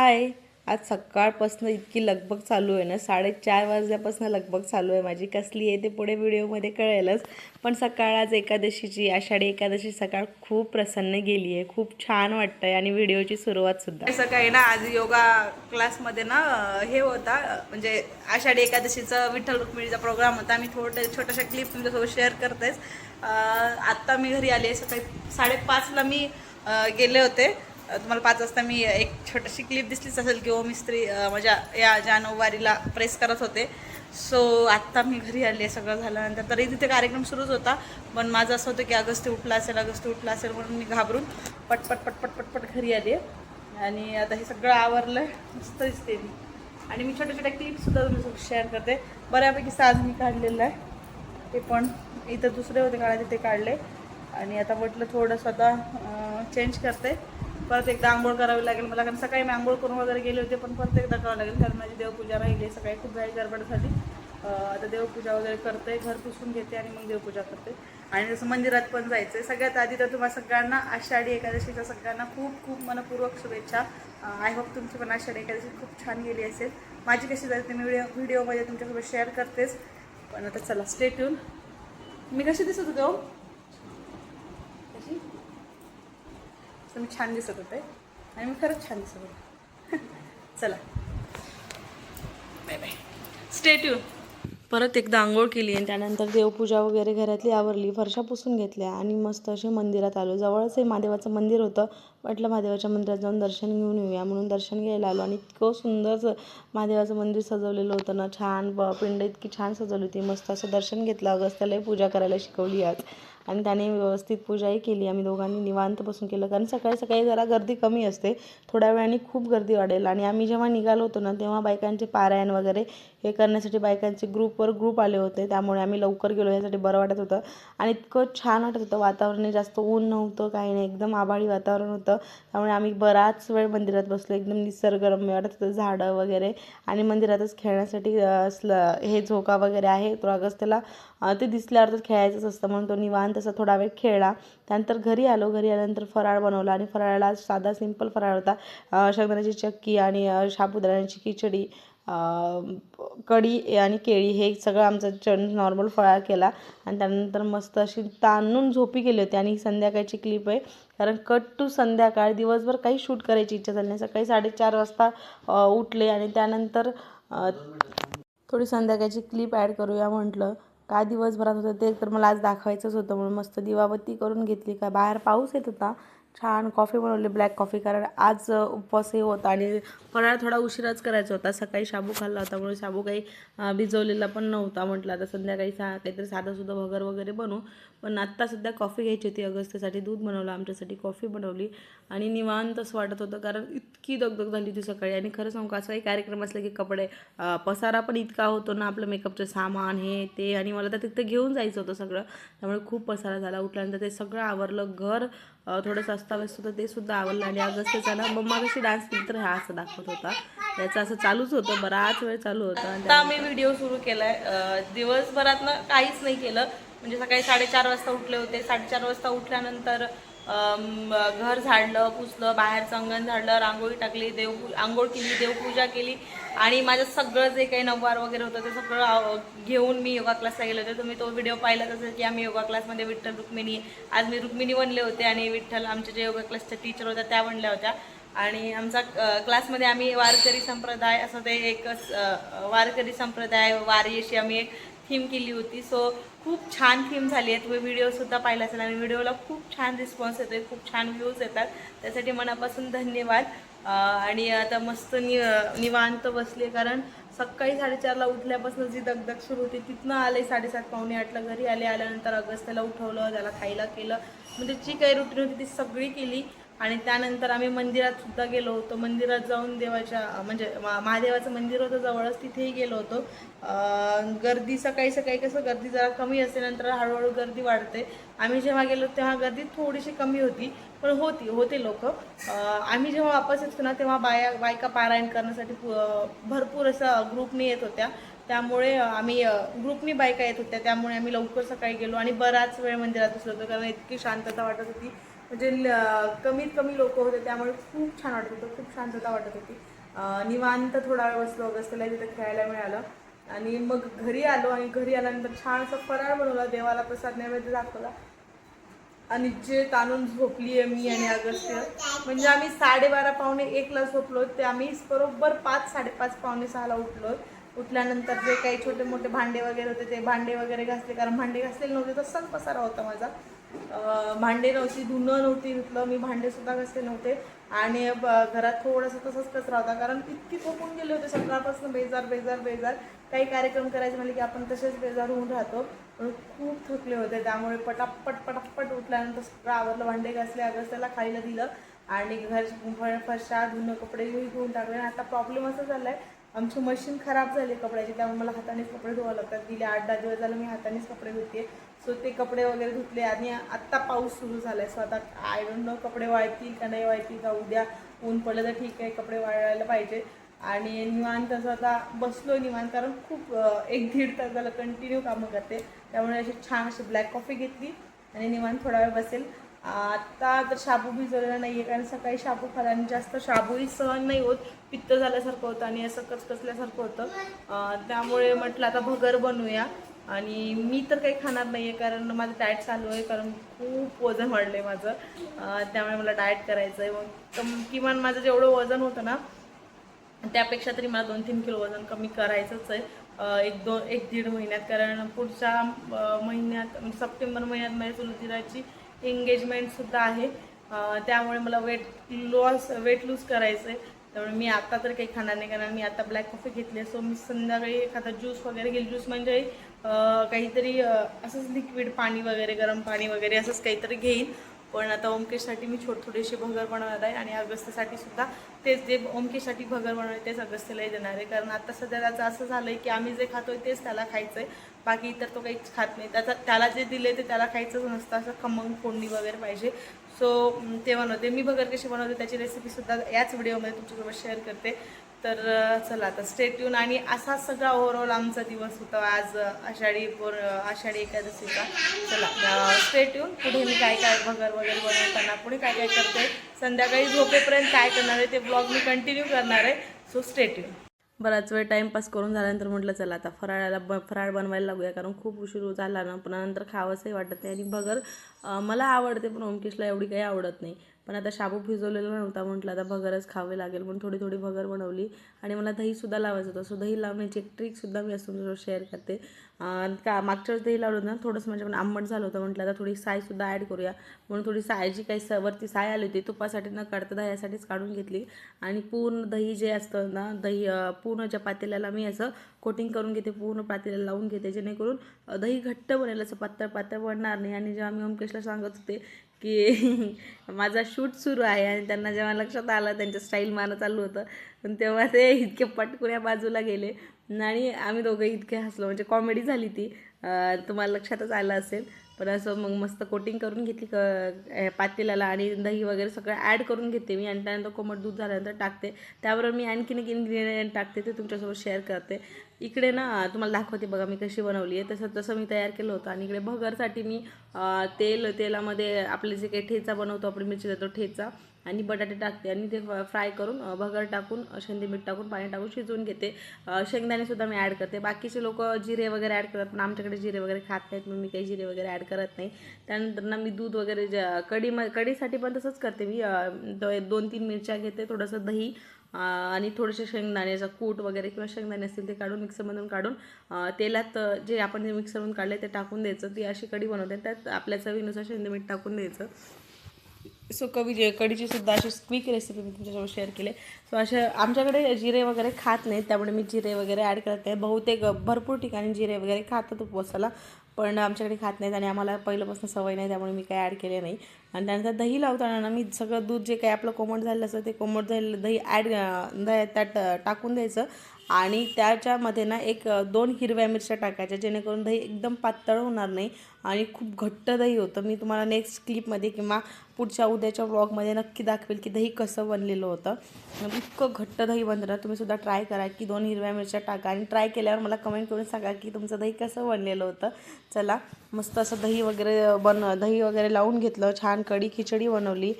हाय. आज सकाळपासून इतकी लगबग चालू आहे ना, 4:30 वाजल्यापासून लगबग चालू आहे माझी. कसली आहे ते पुढे व्हिडिओमध्ये कळेलच. पण सकाळ आज एकादशीची, आषाढी एकादशी सकाळ खूप प्रसन्न गेली आहे. खूप छान वाटतंय आणि व्हिडिओची सुरुवात सुद्धा. सकाळी ना आज योगा क्लासमध्ये ना हे होता, म्हणजे आषाढी एकादशीचा विठ्ठल रुक्मिणीचा प्रोग्राम होता. मी छोट्याशा क्लिप तुमच्यासोबत शेअर करतेच. आत्ता मी घरी आले. सकाळी 5:30ला मी गेले होते. तुम्हाला 5 वाजता मी एक छोटीशी क्लिप दिसलीच असेल की मिस्त्री माझ्या या जानवारीला प्रेस करत होते. सो आत्ता मी घरी आले. सगळं झाल्यानंतर तरी तिथे कार्यक्रम सुरूच होता, पण माझं असं होतं की अगस्ती उठला असेल म्हणून मी घाबरून पटपट घरी आले. आणि आता हे सगळं आवरलं, मस्त दिसते मी. आणि मी छोट्या क्लिपसुद्धा तुमच्यासोबत शेअर करते. बऱ्यापैकी साज मी काढलेलं आहे, ते पण इथं दुसरे होते काढायचे ते काढले. आणि आता म्हटलं थोडंसं आता चेंज करते. परत एकदा आंघोळ करावी लागेल मला, कारण सकाळी मी आंघोळ करून वगैरे गेले होते, पण परत एकदा करावं लागेल कारण माझी देवपूजा राहिली. सकाळी खूप घाई गडबडसाठी आता देवपूजा वगैरे करते, घर पुसून घेते आणि मग देवपूजा करते. आणि जसं मंदिरात पण जायचं आहे. सगळ्यात आधी तर तुम्हाला सगळ्यांना आषाढी एकादशीच्या सगळ्यांना खूप खूप मनपूर्वक शुभेच्छा. आय होप तुमची पण आषाढी एकादशी खूप छान गेली असेल. माझी कशी जाते मी व्हिडिओमध्ये तुमच्यासोबत शेअर करतेच. पण आता चला स्टे ट्यून. मी कशी दिसत होते कशी मी छान दिसत होते आणि मी खरंच छान दिसत होते. चला बाय बाय, स्टे ट्यून. परत एकदा आंघोळ केली आणि त्यानंतर देवपूजा वगैरे घरातली आवरली, फरशा पुसून घेतल्या आणि मस्त असे मंदिरात आलो. जवळच हे महादेवाचं मंदिर होतं. म्हटलं महादेवाच्या मंदिरात जाऊन दर्शन घेऊन येऊया म्हणून दर्शन घ्यायला आलो. आणि इतकं सुंदर महादेवाचं मंदिर सजवलेलं होतं ना, छान पिंड इतकी छान सजवली होती. मस्त असं दर्शन घेतलं. अगस्त्यालाही पूजा करायला शिकवली आज आणि त्याने व्यवस्थित पूजाही केली. आम्ही दोघांनी निवांत बसून केलं, कारण सकाळी सकाळी जरा गर्दी कमी असते, थोड्या वेळाने खूप गर्दी वाढेल. आणि आम्ही जेव्हा निघालो होतो ना, तेव्हा बायकांचे पारायण वगैरे हे करण्यासाठी बायकांचे ग्रुप आले होते, त्यामुळे आम्ही लवकर गेलो. यासाठी बरं वाटत होतं आणि इतकं छान वाटत होतं. वातावरण जास्त ऊन नव्हतं, काही नाही, एकदम आभाळी वातावरण होतं. त्यामुळे आम्ही बराच वेळ मंदिरात बसलो. एकदम निसर्गरम्य वाटत होतं, झाडं वगैरे. आणि मंदिरातच खेळण्यासाठी हे झोका वगैरे आहे, तो अगस्त्याला ते दिसल्यावर तर खेळायचंच असतं म्हणून तो निवांत असा थोडा वेळ खेळला. त्यानंतर घरी आल्यानंतर फराळ बनवला. आणि फराळाला साधा सिंपल फराळ होता. शेंगदाण्याची चक्की आणि साबुदाण्याची खिचडी, कढी आणि केळी, हे सगळं आमचं नॉर्मल फराळ केला. आणि त्यानंतर मस्त अशी ताणून झोपी गेली होती. आणि ही संध्याकाळची क्लिप आहे, कारण कट टू संध्याकाळ. दिवसभर काही शूट करायची इच्छा झाली नाही. सकाळी 4:30 वाजता उठले आणि त्यानंतर थोडी संध्याकाळची क्लिप ॲड करूया म्हटलं. काय दिवसभरात होतं ते तर मला आज दाखवायचंच होतं, म्हणून मस्त दिवाबत्ती करून घेतली. काय बाहेर पाऊस येत होता. छान कॉफी बनवली, ब्लॅक कॉफी, कारण आज उपवासही होता आणि फराळ थोडा उशिराच करायचा होता. सकाळी शाबू खाल्ला होता, म्हणून शाबू काही भिजवलेला पण नव्हता. म्हटलं आता संध्याकाळी काहीतरी साधंसुद्धा भगर वगैरे बनवू. पण आत्ता सध्या कॉफी घ्यायची होती. अगस्त्यासाठी दूध बनवलं, आमच्यासाठी कॉफी बनवली. आणि निवांत असं वाटत होतं, कारण इतकी दगदग झाली होती सकाळी. आणि खरं सांगू का, असं काही कार्यक्रम असले की कपडे पसारा पण इतका होतो ना, आपलं मेकअपचं सामान हे ते. आणि मला तर तिथं घेऊन जायचं होतं सगळं, त्यामुळे खूप पसारा झाला. उठल्यानंतर ते सगळं आवरलं. घर थोडंसं अस्ताव्यस्त होतं, ते सुद्धा आवरलं. आणि अगस्त्याचा ना मम्मा कशी डान्स केली तर हा असं दाखवत होता. त्याचं असं चालूच होतं, बराच वेळ चालू होता. आता आम्ही व्हिडिओ सुरू केला आहे. दिवसभरात ना काहीच नाही केलं, म्हणजे सकाळी 4:30 वाजता उठले होते. 4:30 वाजता उठल्यानंतर घर झाडलं, पुसलं, बाहेरचं अंगण झाडलं, रांगोळी टाकली, आंघोळ केली, देवपूजा केली. आणि माझं सगळं जे काही नऊवार वगैरे होतं ते सगळं घेऊन मी योगा क्लासला गेले होते. तुम्ही तो व्हिडिओ पाहिलाच असेल की आम्ही योगा क्लासमध्ये विठ्ठल रुक्मिणी, आज मी रुक्मिणी बनले होते आणि विठ्ठल आमच्या जे योगा क्लासच्या टीचर होत्या त्या बनल्या होत्या. आणि आमचा क्लासमध्ये आम्ही वारकरी संप्रदाय असं ते एकच वारकरी संप्रदाय वारी अशी आम्ही एक थीम केली होती. सो खूप छान थीम झाली आहे. तुम्ही व्हिडिओसुद्धा पाहिला असेल आणि व्हिडिओला खूप छान रिस्पॉन्स येतो आहे, खूप छान व्ह्यूज येतात, त्यासाठी मनापासून धन्यवाद. आणि आता मस्त निवांत बसले, कारण सकाळी 4:30ला उठल्यापासून जी दगदग सुरू होती. तिथनं आले 7:30 पावणे 8ला घरी आल्यानंतर अगस्त्याला उठवलं, त्याला खायला केलं, म्हणजे जी काही रुटीन होती ती सगळी केली. आणि त्यानंतर आम्ही मंदिरात सुद्धा गेलो होतो. मंदिरात जाऊन देवाच्या म्हणजे महादेवाचं मंदिर होतं जवळच, तिथेही गेलो होतो. गर्दी सकाळी सकाळी कसं गर्दी जरा कमी असते, नंतर हळूहळू गर्दी वाढते. आम्ही जेव्हा गेलो तेव्हा गर्दी थोडीशी कमी होती, पण होते लोक. आम्ही जेव्हा वापस येतो ना, तेव्हा बायका पारायण करण्यासाठी भरपूर असा ग्रुपने येत होत्या. त्यामुळे आम्ही ग्रुपनी बायका येत होत्या, त्यामुळे आम्ही लवकर सकाळी गेलो आणि बराच वेळ मंदिरात बसलो होतो, कारण इतकी शांतता वाटत होती. म्हणजे कमीत कमी लोक होते, त्यामुळे खूप छान वाटत होतं, खूप शांतता वाटत होती. निवांत थोडा वेळ बसलो, अगस्त्यला तिथे खेळायला मिळालं आणि मग घरी आलो आणि घरी आल्यानंतर छान असं फराळ बनवला, देवाला प्रसाद नैवेद्य दाखवला आणि जे ताणून झोपली आहे मी आणि अगस्त्य, म्हणजे आम्ही 12:30 पावणे 1ला झोपलो, ते आम्ही बरोबर 5, 5:30 पावणे 6ला उठलो. उठल्यानंतर जे काही छोटे मोठे भांडे वगैरे होते ते भांडे वगैरे घासले, कारण भांडे घासलेले नव्हते तर सण पसारा होता माझा. भांडे नव्हती, धुणं नव्हती धुतलं मी, भांडेसुद्धा घासले नव्हते आणि घरात थोडंसं तसंच कचरा होता, कारण इतकी थकून गेले होते सकाळपासून, बेजार बेजार बेजार. काही कार्यक्रम करायचे म्हणजे की आपण तसेच बेजार होऊन राहतो, पण खूप थकले होते. त्यामुळे पटापट पटापट उठल्यानंतर सगळं आवरलं, भांडे घासले, अगस्त्याला खायला दिलं आणि फरशा धुणं कपडे धुवून टाकले. आता प्रॉब्लेम असा झाला आहे, आमची मशीन खराब झाली कपड्याची, त्यामुळे मला हातानेच कपडे धुवावं लागतात. गेले 8-10 दिवस झालं मी हातानेच कपडे धुते. सो ते कपडे वगैरे धुतले आणि आत्ता पाऊस सुरू झाला आहे. सो आता आय डोंट नो कपडे वाळतील का नाही वाळतील, का उद्या ऊन पडलं तर ठीक आहे, कपडे वाळायला पाहिजे. आणि निवांत असं आता बसलो निवांत, कारण खूप 1-1.5 तास झालं कंटिन्यू कामं करते. त्यामुळे अशी छान अशी ब्लॅक कॉफी घेतली आणि निवांत थोडा वेळ बसेल. आत्ता तर शाबू भिजवलेला नाही आहे, कारण सकाळी शाबू खाल्याने जास्त शाबूही सहन नाही होत, पित्त झाल्यासारखं होतं आणि असं कचकचल्यासारखं होतं. त्यामुळे म्हटलं आता भगर बनवूया. आणि मी तर काही खाणार नाही आहे, कारण माझं डाएट चालू आहे, कारण खूप वजन वाढलं आहे माझं. त्यामुळे मला डाएट करायचं आहे. मग किमान माझं जेवढं वजन होतं ना त्यापेक्षा तरी मला 2-3 किलो वजन कमी करायचंच आहे 1-1.5 महिन्यात. कारण पुढच्या महिन्यात म्हणजे सप्टेंबर महिन्यात माझ्या चुलतीची एंगेजमेंटसुद्धा आहे. त्यामुळे मला वेट लूज करायचं आहे. त्यामुळे मी आता तर काही खाणार नाही, कारण मी आता ब्लॅक कॉफी घेतली आहे. सो मी संध्याकाळी एखादा ज्यूस वगैरे घेईल. ज्यूस म्हणजे काहीतरी असंच लिक्विड पाणी वगैरे, गरम पाणी वगैरे असंच काहीतरी घेईन. पण आता ओमकेशसाठी मी थोडीशी भगर बनवणार आहे आणि अगस्त्यसाठी सुद्धा तेच, जे ओमकेशसाठी भगर बनवणार तेच अगस्त्यलाही देणार आहे. कारण आता सध्या त्याचं असं झालं आहे की आम्ही जे खातो आहे तेच त्याला खायचं आहे, बाकी इतर तो काहीच खात नाही. त्याला जे दिले ते त्याला खायचंच नसतं, असं खमंग फोडणी वगैरे पाहिजे. सो ते बनवते मी. भगर कशी बनवते त्याची रेसिपीसुद्धा याच व्हिडिओमध्ये तुमच्यासोबत शेअर करते. तर चला आता स्टे ट्यून. आणि असा सगळा ओव्हरऑल आमचा दिवस होता आज आषाढी एकादशीचा. चला स्टे ट्यून. पुढे मी काय काय भगर वगैरे बनवताना पुढे काय काय करते, संध्याकाळी झोपेपर्यंत काय करणार आहे ते ब्लॉग मी कंटिन्यू करणार आहे. So stay tune. बराच वेळ टाईमपास करून झाल्यानंतर म्हटलं चला आता फराळ बनवायला लागूया, कारण खूप उशीर झाला ना, पण नंतर खावंसंही वाटत नाही. आणि भगर मला आवडते, पण ओमकेशला एवढी काही आवडत नाही. पण आता शाबू भिजवलेला नव्हता, म्हटलं आता भगरच खावे लागेल म्हणून थोडी थोडी भगर बनवली. आणि मला दहीसुद्धा लावायचं होतं. सो दही लावण्याची एक ट्रिकसुद्धा मी असं तुमच्यासोबत शेअर करते. मागच्या वेळेस दही लावलं ना, थोडंसं माझ्याकडून आंबट झालं होतं, म्हटलं आता थोडी सायसुद्धा ॲड करूया म्हणून थोडी सायची काही वरती साय आली होती, तुपासाठी न काढता दह्यासाठीच काढून घेतली. आणि पूर्ण दही जे असतं ना, दही पूर्णच्या पातेल्याला मी असं कोटिंग करून घेते, पूर्ण पातेल्याला लावून घेते, जेणेकरून दही घट्ट बनेल, असं पातळ पातळ बनणार नाही. आणि जेव्हा मी ओमकेशला सांगत होते की माझा शूट सुरू आहे आणि त्यांना जेव्हा लक्षात आलं, त्यांचं स्टाईल मारणं चालू होतं, पण तेव्हा ते इतके पटकन या बाजूला गेले आणि आम्ही दोघं इतके हसलो, म्हणजे कॉमेडी झाली ती. तुम्हाला लक्षातच आलं असेल. पण असं मग मस्त कोटिंग करून घेतली पातेल्याला आणि दही वगैरे सगळं ॲड करून घेते मी. आणि त्यानंतर कोमट दूध झाल्यानंतर टाकते. त्याबरोबर मी आणखीन एक इन्ग्रेडियंट टाकते, ते तुमच्यासोबत शेअर करते. इकडे ना तुम्हाला दाखवते बघा मी कशी बनवली आहे, तसं मी तयार केलं होतं. आणि इकडे भगरसाठी मी तेलामध्ये आपले जे काही ठेचा बनवतो आपण, मिरची देतो ठेचा, आणि बटाटे टाकते आणि ते फ्राय करून भगर टाकून शेंदे मीठ टाकून पाणी टाकून शिजवून घेते. शेंगदाणेसुद्धा मी ॲड करते. बाकीचे लोक जिरे वगैरे ॲड करतात, पण आमच्याकडे जिरे वगैरे खात नाहीत, मग मी काही जिरे वगैरे ॲड करत नाही. त्यानंतर ना मी दूध वगैरे कढीसाठी पण तसंच करते मी. 2-3 मिरच्या घेते, थोडंसं दही आणि थोडेसे शेंगदाण्याचा कूट वगैरे किंवा शेंगदाणे असतील ते काढून मिक्सरमधून काढून तेलात जे आपण मिक्सरमधून काढले ते टाकून द्यायचं. ती अशी कढी बनवते. त्यात आपल्या चवीनुसार शेंदे मीठ टाकून द्यायचं. सो कढीची सुद्धा अशी क्विक रेसिपी मी तुमच्यासोबत शेअर केली. सो अशा आमच्याकडे जिरे वगैरे खात नाहीत, त्यामुळे मी जिरे वगैरे ॲड करत नाही. बहुतेक भरपूर ठिकाणी जिरे वगैरे खातात उपवासाला, पण आमच्याकडे खात नाहीत आणि आम्हाला पहिल्यापासून सवय नाही, त्यामुळे मी काही ॲड केले नाही. आणि त्यानंतर दही लावताना ना मी सगळं दूध जे काही आपलं कोमट झालेलं असतं ते कोमट झालेलं दही त्यात टाकून द्यायचं. आणि त्याच्यामध्ये ना 1-2 हिरव्या मिरच्या टाकायच्या, जेणेकरून दही एकदम पातळ होणार नाही आणि खूप घट्ट दही होतं. मी तुम्हाला नेक्स्ट क्लिपमध्ये किंवा पुढच्या उद्याच्या व्लॉगमध्ये नक्की दाखवेल की दही कसं बनलेलं होतं. इतकं घट्ट दही बनतं ना, तुम्हीसुद्धा ट्राय करा की 2 हिरव्या मिरच्या टाका आणि ट्राय केल्यावर मला कमेंट करून सांगा की तुमचं दही कसं बनलेलं होतं. चला मस्त असं दही वगैरे लावून घेतलं. छान कढी खिचडी बनवली.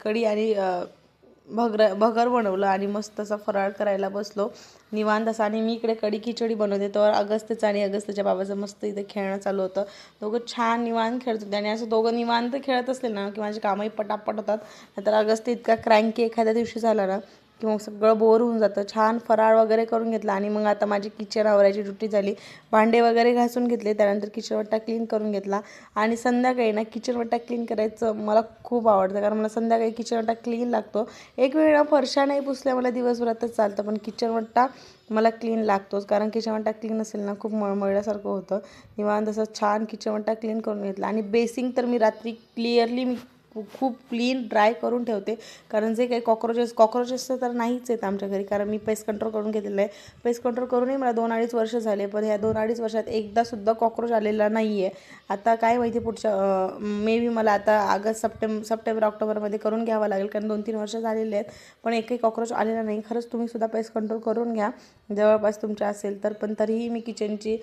कढी आणि भगर बनवलं आणि मस्त असा फराळ करायला बसलो निवांत असा. आणि मी इकडे कढी खिचडी बनवते तर अगस्त्यचं आणि अगस्त्यच्या बाबाचं मस्त इथे खेळणं चालू होतं. दोघं छान निवांत खेळत होते आणि असं दोघं निवांत खेळत असले ना की माझे कामही पटापट होतात. नाहीतर अगस्त्य इतका क्रँकी एखाद्या दिवशी झाला ना की मग सगळं बोर होऊन जातं. छान फराळ वगैरे करून घेतला आणि मग आता माझी किचन आवरायची ड्युटी झाली. भांडे वगैरे घासून घेतले, त्यानंतर किचनवट्टा क्लीन करून घेतला. आणि संध्याकाळी ना किचनवट्टा क्लीन करायचं मला खूप आवडतं, कारण मला संध्याकाळी किचनवट्टा क्लीन लागतो. एक वेळा फरशा नाही पुसल्या मला दिवसभरातच चालतं, पण किचनवट्टा मला क्लीन लागतोच, कारण किचनवट्टा क्लीन असेल ना खूप मळमळल्यासारखं होतं. निवांत असं छान किचनवट्टा क्लीन करून घेतला. आणि बेसिंग तर मी रात्री क्लिअरली खूप क्लीन ड्राय करून ठेवते, कारण जे काही कॉक्रोचेस तर नाहीच आहेत आमच्या घरी, कारण मी पेस्ट कंट्रोल करून घेतलेलं आहे. पेस्ट कंट्रोल करूनही मला 2-2.5 वर्ष झाले, पण ह्या 2-2.5 वर्षात एकदासुद्धा कॉक्रोच आलेला नाही आहे. आता काय माहिती पुढच्या मे बी मला आता सप्टेंबर ऑक्टोबरमध्ये करून घ्यावं लागेल, कारण 2-3 वर्ष झालेले आहेत पण एकही कॉक्रोच आलेला नाही. खरंच तुम्हीसुद्धा पेस्ट कंट्रोल करून घ्या जवळपास तुमच्या असेल तर. पण तरीही मी किचनची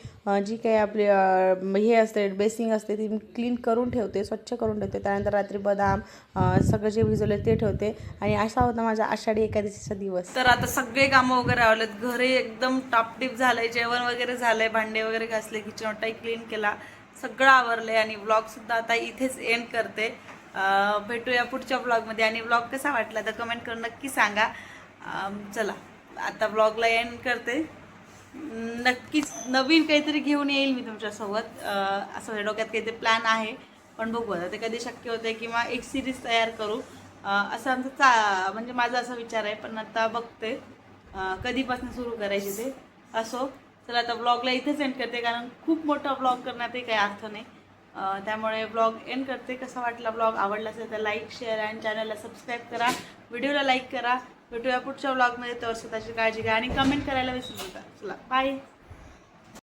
जी काही आपली हे असते बेसिंग असते ती मी क्लीन करून ठेवते, स्वच्छ करून ठेवते. त्यानंतर रात्री बदाम सगळं जे भिजवले ते ठेवते. आणि असा होता माझा आषाढी एकादशीचा दिवस. तर आता सगळे कामं वगैरे आवरलेत, घरी एकदम टापटीप झालंय, जेवण वगैरे झालंय, भांडे वगैरे घासले, किचनवट्टाही क्लीन केला, सगळं आवरलंय. आणि व्लॉगसुद्धा आता इथेच एंड करते. भेटूया पुढच्या व्लॉगमध्ये. आणि व्लॉग कसा वाटला तर कमेंट करून नक्की सांगा. चला आता व्लॉगला एंड करते. नक्कीच नवीन काहीतरी घेऊन येईल मी तुमच्यासोबत. असं डोक्यात काहीतरी प्लॅन आहे, पण बघू आता ते कधी शक्य होते, किंवा एक सिरीज तयार करू असं आमचं म्हणजे माझा असा विचार आहे. पण आता बघते कधीपासून सुरू करायची ते. असो चला आता ब्लॉगला इथेच एंड करते, कारण खूप मोठा ब्लॉग करण्यातही काही अर्थ नाही. त्यामुळे ब्लॉग एंड करते. कसा वाटला ब्लॉग, आवडला असेल तर लाईक, शेअर आणि चॅनलला सबस्क्राईब करा, व्हिडिओला लाईक करा. भेटूया पुढच्या ब्लॉगमध्ये. तर स्वतःची काळजी घ्या आणि कमेंट करायला विसरू नका. चला बाय.